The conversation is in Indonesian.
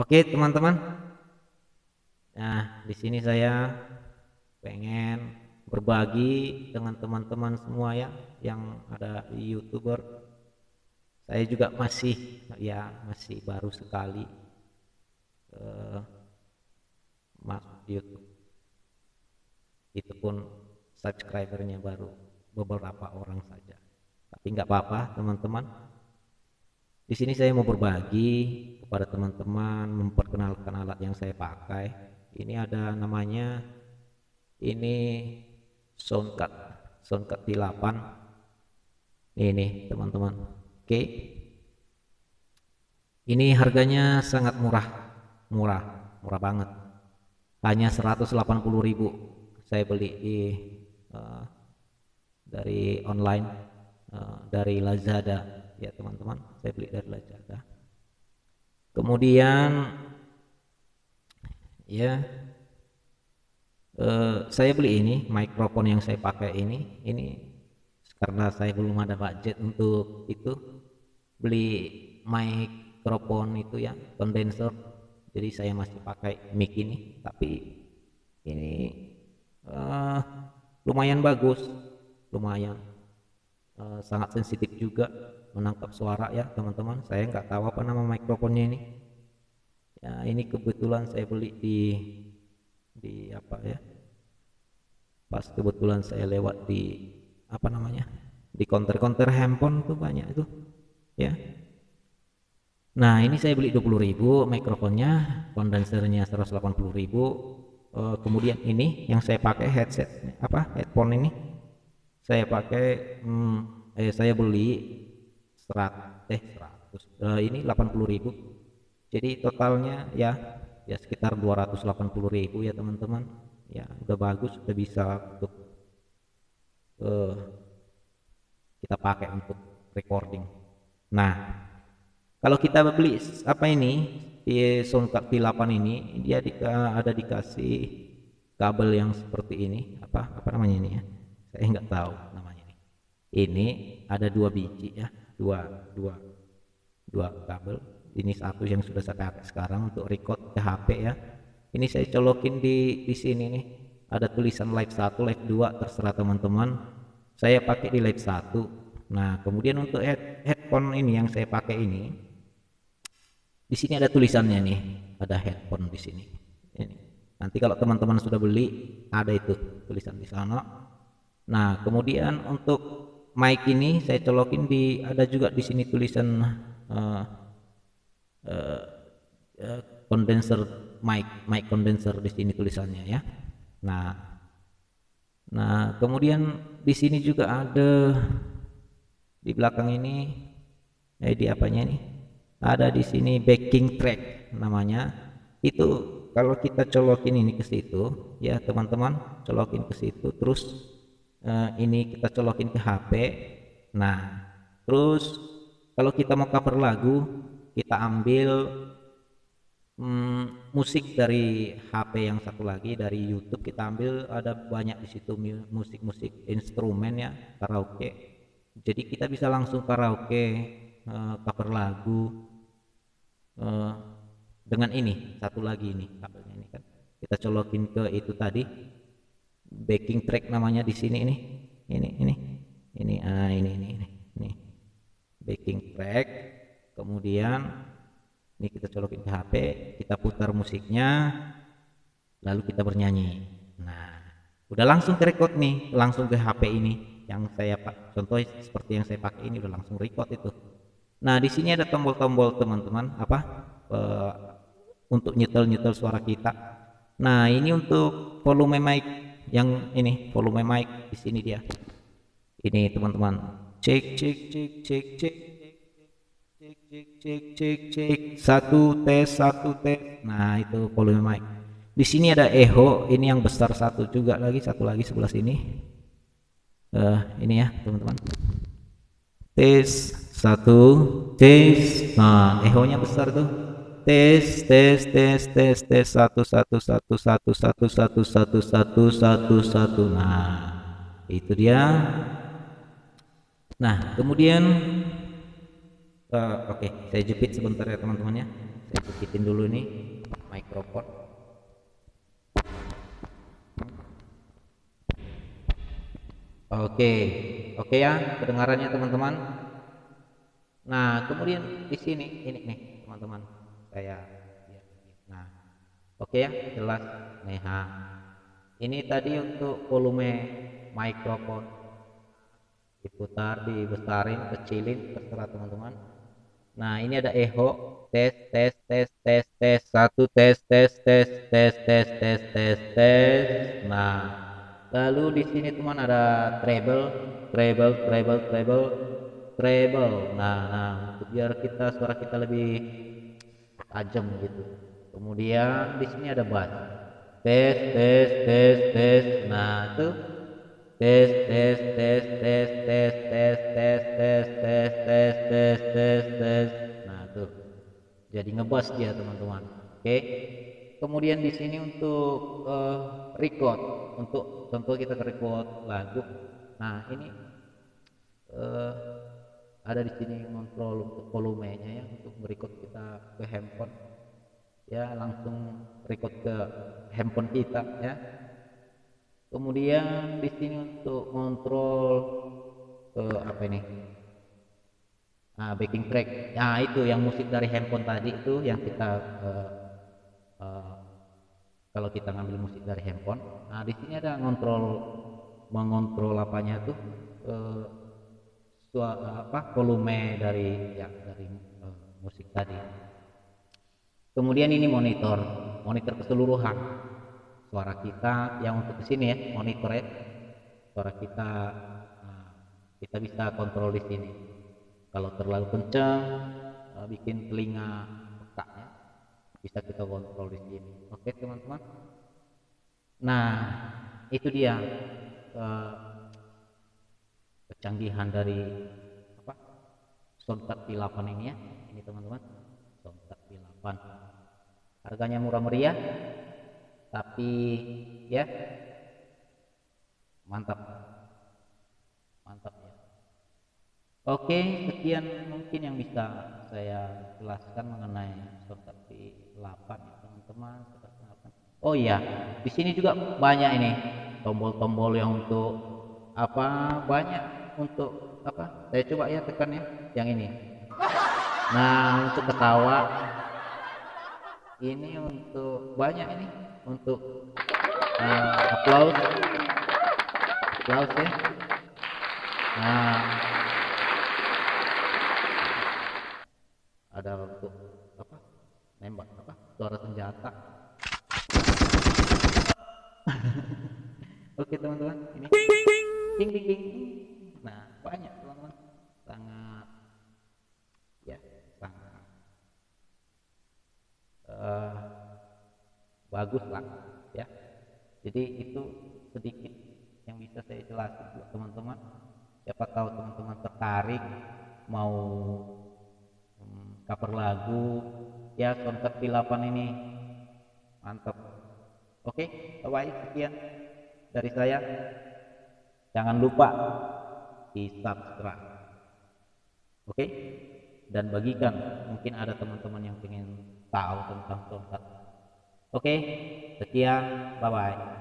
Oke, teman-teman. Nah, di sini saya pengen berbagi dengan teman-teman semua ya yang ada di YouTuber. Saya juga masih baru sekali eh, masuk YouTube. Itu pun subscribernya baru beberapa orang saja. Tapi nggak apa-apa, teman-teman. Di sini saya mau berbagi kepada teman-teman, memperkenalkan alat yang saya pakai. Ini ada namanya, ini Soundcard, Soundcard V8. Ini teman-teman. Oke, ini harganya sangat murah, murah, murah banget. Hanya 180.000. Saya beli eh, dari online, dari Lazada ya teman-teman. Saya beli dari Lazada. Kemudian ya, saya beli ini mikrofon yang saya pakai ini karena saya belum ada budget untuk itu, beli mikrofon itu ya, kondenser. Jadi saya masih pakai mic ini, tapi ini eh, lumayan bagus, lumayan sangat sensitif juga menangkap suara ya teman-teman. Saya nggak tahu apa nama mikrofonnya ini. Ya, ini kebetulan saya beli di apa ya, pas kebetulan saya lewat di apa namanya, di konter-konter handphone tuh banyak itu ya. Nah, ini saya beli 20.000 mikrofonnya, kondensernya 180.000. Kemudian ini yang saya pakai headset apa, headphone ini saya pakai, saya beli 100, ini 80.000. Jadi totalnya ya sekitar 280.000 ya teman-teman. Ya udah bagus, udah bisa untuk eh, kita pakai untuk recording. Nah, kalau kita beli apa ini di Soundcard V8 ini, dia ada dikasih kabel yang seperti ini, apa namanya ini ya, saya nggak tahu namanya ini ada dua biji ya, dua dua dua kabel. Ini satu yang sudah saya pakai sekarang untuk record ke HP ya. Ini saya colokin di sini nih, ada tulisan live 1 live 2 terserah teman-teman. Saya pakai di live 1. Nah, kemudian untuk headphone ini yang saya pakai ini, di sini ada tulisannya nih, ada headphone di sini. Ini. Nanti kalau teman-teman sudah beli, ada itu tulisan di sana. Nah, kemudian untuk mic ini saya colokin ada juga di sini tulisan eh, eh, condenser, mic condenser di sini tulisannya ya. Nah, nah kemudian di sini juga ada di belakang ini, di apanya ini? Ada di sini backing track namanya. Itu kalau kita colokin ini ke situ, ya teman-teman, colokin ke situ, terus ini kita colokin ke HP. Nah, terus kalau kita mau cover lagu, kita ambil musik dari HP yang satu lagi dari YouTube, kita ambil, ada banyak di situ musik-musik instrumen ya, karaoke. Jadi kita bisa langsung karaoke, cover lagu eh, dengan ini satu lagi, ini kabelnya ini kan kita colokin ke itu tadi, backing track namanya di sini, ini backing track. Kemudian ini kita colokin ke HP, kita putar musiknya, lalu kita bernyanyi. Nah, udah langsung ke record nih, langsung ke HP ini yang saya pak, contoh seperti yang saya pakai ini udah langsung record itu. Nah, di sini ada tombol-tombol teman-teman, eh, untuk nyetel-nyetel suara kita. Nah, ini untuk volume mic, yang ini volume mic di sini dia. Ini teman-teman, cek cek cek cek cek cek cek cek cek cek, satu tes satu tes. Nah, itu volume mic. Di sini ada echo, ini yang besar satu juga, satu lagi sebelah sini. Ini ya teman-teman. Tes satu, tes. Nah, echo-nya besar tuh. Tes tes tes tes tes, satu satu satu satu satu satu satu satu satu satu. Nah, itu dia. Nah, kemudian oke, saya jepit sebentar ya teman-teman ya. Saya deketin dulu nih mikrofon. Oke, oke ya kedengarannya teman-teman. Nah, kemudian di sini ini nih teman-teman, saya nah, oke ya, jelas nih. Ini tadi untuk volume mikrofon, diputar, dibesarin, kecilin, terserah teman-teman. Nah, ini ada echo, tes tes tes tes tes, satu tes tes tes tes tes tes tes tes. Nah, lalu di sini teman ada treble, treble, treble, treble, treble. Nah, untuk biar kita suara kita lebih tajam gitu. Kemudian di sini ada bass. Tes tes tes tes. Nah, itu tes tes tes tes tes tes tes tes tes tes tes tes tes. Nah, tuh. Jadi ngebas dia, teman-teman. Oke. Kemudian di sini untuk record, untuk contoh kita record lagu. Nah, ini ada di sini kontrol untuk volumenya ya, untuk record kita ke handphone ya, langsung record ke handphone kita ya. Kemudian di sini untuk kontrol apa ini, backing track. Nah, itu yang musik dari handphone tadi itu yang kita eh, kalau kita ngambil musik dari handphone. Nah, di sini ada mengontrol apanya tuh, volume dari ya dari musik tadi. Kemudian ini monitor keseluruhan suara kita yang untuk kesini ya, monitor ya suara kita. Nah, kita bisa kontrol di sini. Kalau terlalu kencang bikin telinga peka ya, bisa kita kontrol di sini. Oke teman-teman. Nah, itu dia eh, kecanggihan dari apa Soundcard V8 ini ya. Ini teman-teman, Soundcard V8. Harganya murah meriah, tapi ya mantap, mantap ya. Oke, sekian mungkin yang bisa saya jelaskan mengenai Soundcard V8 ya teman-teman. Oh iya, di sini juga banyak ini tombol-tombol yang untuk apa, banyak untuk apa, saya coba ya tekan ya yang ini. Nah, untuk ketawa ini, untuk banyak ini untuk applause, applause ya. Nah, ada untuk apa, nembak apa, suara senjata. Oke teman-teman, ini ding ding ding. Nah, banyak teman-teman, sangat ya, sangat uh, bagus lah ya. Jadi itu sedikit yang bisa saya jelaskan buat teman-teman. Siapa tahu teman-teman tertarik mau cover lagu ya, Soundcard V8 ini mantap. Oke, baik, sekian dari saya. Jangan lupa di subscribe, oke, dan bagikan, mungkin ada teman-teman yang ingin tahu tentang Soundcard. Oke, sekian, bye bye.